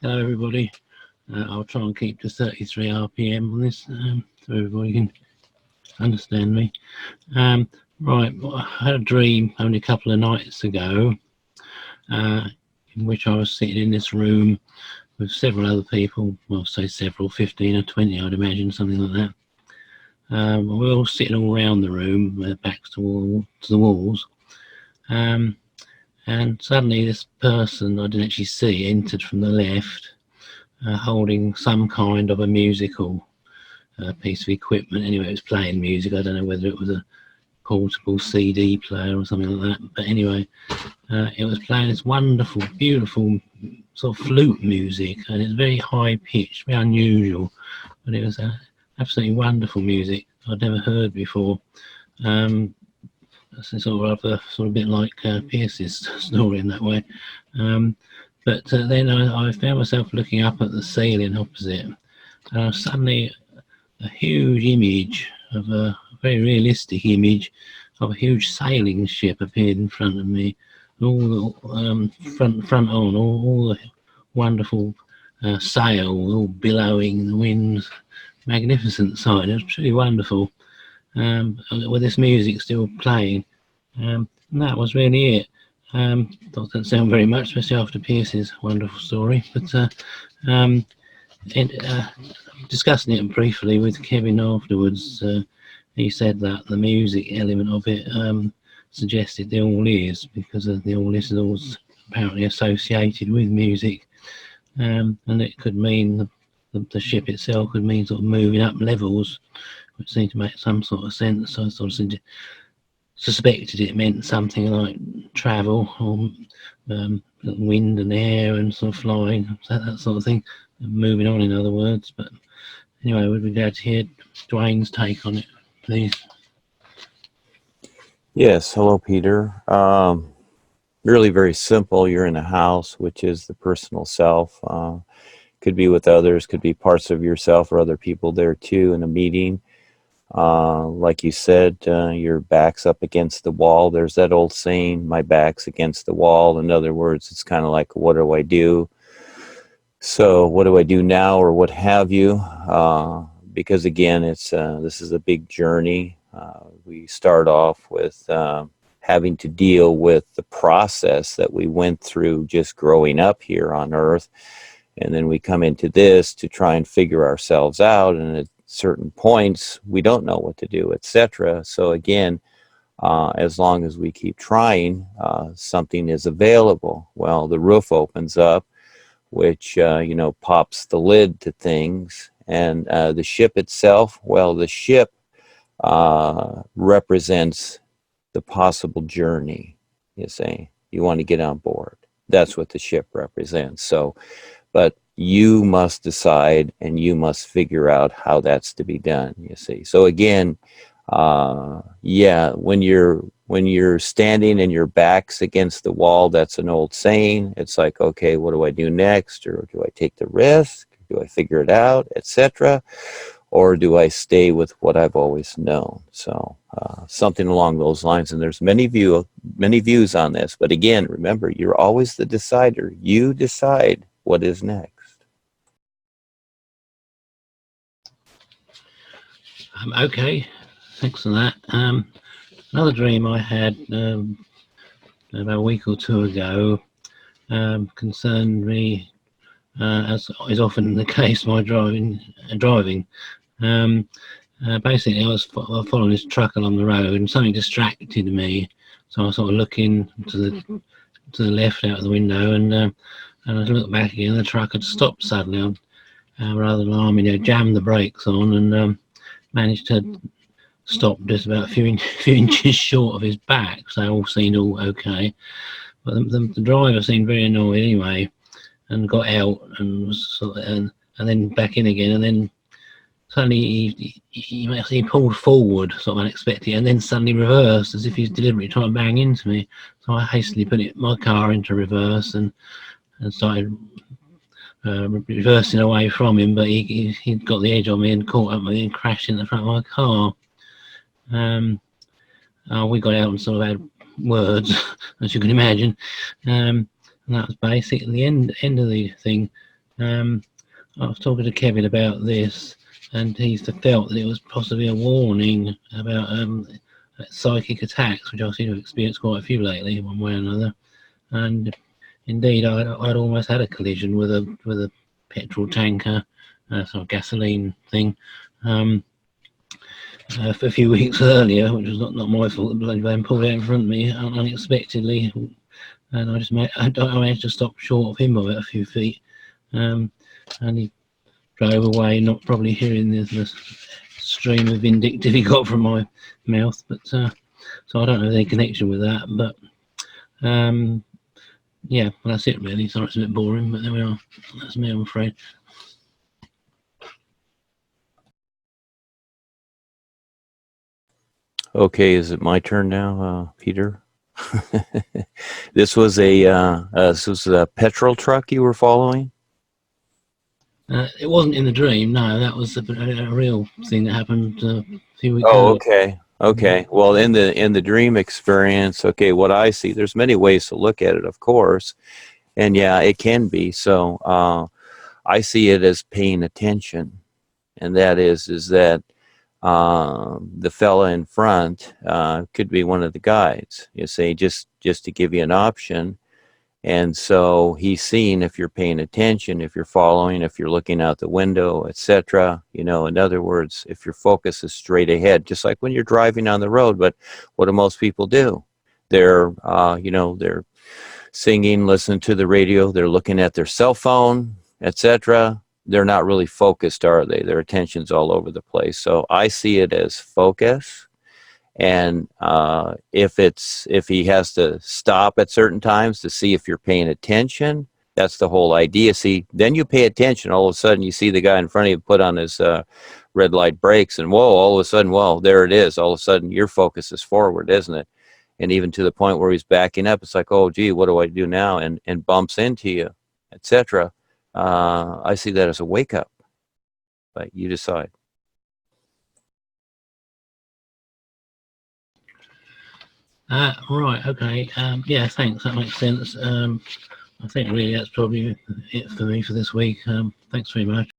Hello everybody. I'll try and keep to 33 RPM on this so everybody can understand me. Right, well, I had a dream only a couple of nights ago in which I was sitting in this room with several other people, well say several, 15 or 20 I'd imagine, something like that. We were all sitting all around the room with our backs to the walls. And suddenly this person I didn't actually see entered from the left, holding some kind of a musical piece of equipment. Anyway, it was playing music. I don't know whether it was a portable CD player or something like that. But anyway, it was playing this wonderful, beautiful sort of flute music, and it's very high pitched, very unusual. But it was absolutely wonderful music I'd never heard before. It's sort of a bit like Pierce's story in that way. But then I found myself looking up at the ceiling opposite. Suddenly, a huge image of a very realistic image of a huge sailing ship appeared in front of me. All the front on, all the wonderful sails all billowing in the wind. Magnificent sight. It was truly wonderful. With this music still playing. And that was really it. Doesn't sound very much, especially after Pierce's wonderful story. But discussing it briefly with Kevin afterwards, he said that the music element of it suggested the all ears, because the all ears is always apparently associated with music, and it could mean the ship itself could mean sort of moving up levels, which seemed to make some sort of sense. So I sort of suspected it meant something like travel or wind and air and sort of flying, that sort of thing, moving on in other words. But anyway, we'd be glad to hear Dwayne's take on it, please. Yes, hello, Peter. Really very simple. You're in a house, which is the personal self. Could be with others, could be parts of yourself or other people there too in a meeting. Like you said, your back's up against the wall. There's that old saying, my back's against the wall. In other words, it's kind of like, what do I do? So what do I do now, or what have you? Because again, this is a big journey. We start off with having to deal with the process that we went through just growing up here on Earth. And then we come into this to try and figure ourselves out. And at certain points, we don't know what to do, etc. So again, as long as we keep trying, something is available. Well, the roof opens up, which, pops the lid to things. And the ship itself, well, the ship represents the possible journey. You see, you want to get on board. That's what the ship represents. So, but you must decide and you must figure out how that's to be done, you see. So again, when you're standing and your back's against the wall, that's an old saying. It's like, okay, what do I do next? Or do I take the risk? Do I figure it out, etc.? Or do I stay with what I've always known? So something along those lines. And there's many views on this. But again, remember, you're always the decider. You decide what is next. Okay, thanks for that. Another dream I had about a week or two ago concerned me, as is often the case, my driving. Basically, I was following this truck along the road, and something distracted me. So I was sort of looking to the left out of the window, and I looked back again. The truck had stopped suddenly. Rather alarming, jammed the brakes on, and managed to stop just about a few inches short of his back. So all seemed all okay. But the driver seemed very annoyed anyway, and got out and was and then back in again, and then suddenly he pulled forward sort of unexpectedly, and then suddenly reversed as if he's deliberately trying to bang into me. So I hastily put my car into reverse and started reversing away from him, but he got the edge on me and caught up with me and crashed in the front of my car. We got out and sort of had words, as you can imagine, and that was basically the end of the thing. I was talking to Kevin about this, and he's felt that it was possibly a warning about psychic attacks, which I seem to have experienced quite a few lately, one way or another. And indeed, I'd almost had a collision with a petrol tanker, sort of gasoline thing, a few weeks earlier, which was not my fault. The bloody van pulled out in front of me unexpectedly, and I managed to stop short of him by a few feet. And he drove away, not probably hearing the stream of vindictive he got from my mouth. But so I don't have any connection with that. But yeah, well, that's it really. Sorry, it's a bit boring, but there we are. That's me, I'm afraid. Okay, is it my turn now, Peter? This was a petrol truck you were following? It wasn't in the dream. No, that was a real thing that happened a few weeks Oh, earlier. okay. Okay. Well, in the dream experience, okay, what I see, there's many ways to look at it, of course, and yeah, it can be. So I see it as paying attention, and that is that the fella in front could be one of the guides. You see, just to give you an option. And so he's seeing if you're paying attention, if you're following, if you're looking out the window, etc. You know, in other words, if your focus is straight ahead, just like when you're driving on the road. But what do most people do? They're, they're singing, listening to the radio, they're looking at their cell phone, etc. They're not really focused, are they? Their attention's all over the place. So I see it as focus. And if he has to stop at certain times to see if you're paying attention, that's the whole idea. See, then you pay attention. All of a sudden, you see the guy in front of you put on his red light brakes, and whoa! All of a sudden, whoa, there it is. All of a sudden, your focus is forward, isn't it? And even to the point where he's backing up, it's like, oh, gee, what do I do now? And bumps into you, etc. I see that as a wake up, but you decide. Right, okay. Yeah, thanks. That makes sense. I think really that's probably it for me for this week. Thanks very much.